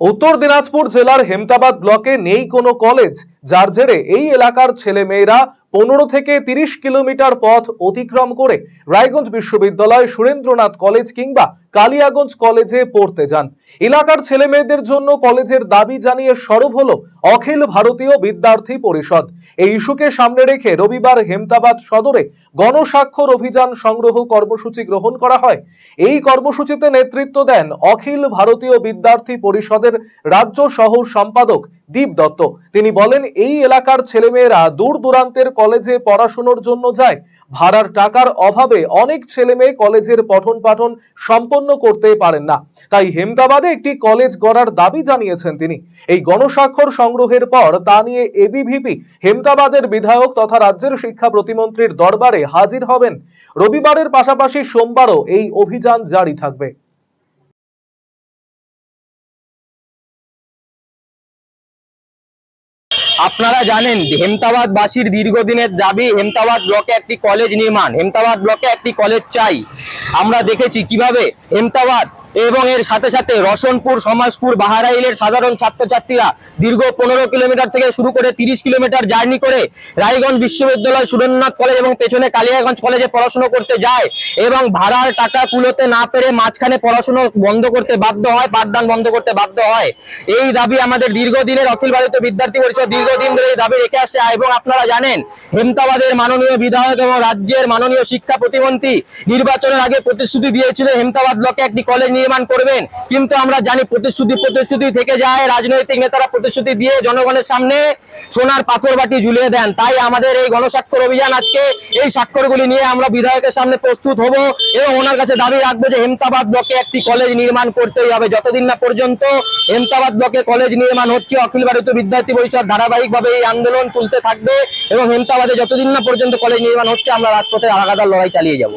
উত্তর দিনাজপুর জেলার হেমতাবাদ ব্লকে নেই কোনো কলেজ, যার জেরে এই এলাকার ছেলেমেয়েরা 15 থেকে 30 কিলোমিটার পথ অতিক্রম করে রায়গঞ্জ বিশ্ববিদ্যালয়, সুরেন্দ্রনাথ কলেজ কিংবা কালিয়াগঞ্জ কলেজে পড়তে যান। এলাকার ছেলেমেয়েদের জন্য কলেজের দাবি জানিয়ে সরব হলো অখিল ভারতীয় বিদ্যার্থী পরিষদ। এই ইস্যুকে সামনে রেখে রবিবার হেমতাবাদ সদরে গণস্বাক্ষর অভিযান সংগ্রহ কর্মসূচি গ্রহণ করা হয়। এই কর্মসূচিতে নেতৃত্ব দেন অখিল ভারতীয় বিদ্যার্থী পরিষদের রাজ্য সহ সম্পাদক দীপ দত্ত। তিনি বলেন, এই এলাকার ছেলেমেয়েরা দূর দূরান্তের কলেজে পড়াশোনার জন্য যায়। ভাড়ার টাকার অভাবে অনেক ছেলেমেয়ে কলেজের পঠন পাঠন সম্পন্ন করতে পারেন না, তাই হেমতাবাদে একটি কলেজ গড়ার দাবি জানিয়েছেন তিনি। এই গণস্বাক্ষর সংগ্রহের পর তা নিয়ে এবিভিপি হেমতাবাদের বিধায়ক তথা রাজ্যের শিক্ষা প্রতিমন্ত্রীর দরবারে হাজির হবেন। রবিবারের পাশাপাশি সোমবারও এই অভিযান জারি থাকবে। আপনারা জানেন হেমতাবাদবাসীর দীর্ঘদিনের দাবি হেমতাবাদ ব্লকে একটি কলেজ নির্মাণ। হেমতাবাদ ব্লকে একটি কলেজ চাই। আমরা দেখেছি কিভাবে হেমতাবাদ এবং এর সাথে সাথে রসনপুর, সমাজপুর, বাহারাইলের সাধারণ ছাত্রছাত্রীরা দীর্ঘ 15 কিলোমিটার থেকে শুরু করে 30 কিলোমিটার জার্নি করে রায়গঞ্জ বিশ্ববিদ্যালয়, সুরেন্দ্রনাথ কলেজ এবং পেছনে কালিয়াগঞ্জ কলেজে পড়াশোনা করতে যায় এবং ভাড়ার টাকা কুলোতে না পেরে মাঝখানে পড়াশোনা বন্ধ করতে বাধ্য হয়, পাঠদান বন্ধ করতে বাধ্য হয়। এই দাবি আমাদের দীর্ঘদিনের অখিল ভারতীয় বিদ্যার্থী পরিষদ দীর্ঘদিন ধরে এই দাবি রেখে আসছে। এবং আপনারা জানেন হেমতাবাদের মাননীয় বিধায়ক এবং রাজ্যের মাননীয় শিক্ষা প্রতিমন্ত্রী নির্বাচনের আগে প্রতিশ্রুতি দিয়েছিল হেমতাবাদ ব্লকে একটি কলেজ নির্মাণ করবেন, কিন্তু আমরা জানি প্রতিশ্রুতি থেকে যায়। রাজনৈতিক নেতারা প্রতিশ্রুতি দিয়ে জনগণের সামনে সোনার পাথর বাটি ঝুলিয়ে দেন। তাই আমাদের এই গণস্বাক্ষর অভিযান, আজকে এই স্বাক্ষরগুলি নিয়ে আমরা বিধায়কের সামনে প্রস্তুত হব এবং ওনার কাছে দাবি রাখবো যে হেমতাবাদ ব্লকে একটি কলেজ নির্মাণ করতেই হবে। যতদিন না পর্যন্ত হেমতাবাদ ব্লকে কলেজ নির্মাণ হচ্ছে, অখিল ভারতীয় বিদ্যার্থী পরিষদ ধারাবাহিকভাবে এই আন্দোলন তুলতে থাকবে এবং হেমতাবাদে যতদিন না পর্যন্ত কলেজ নির্মাণ হচ্ছে আমরা রাজপথে লাগাতার লড়াই চালিয়ে যাব।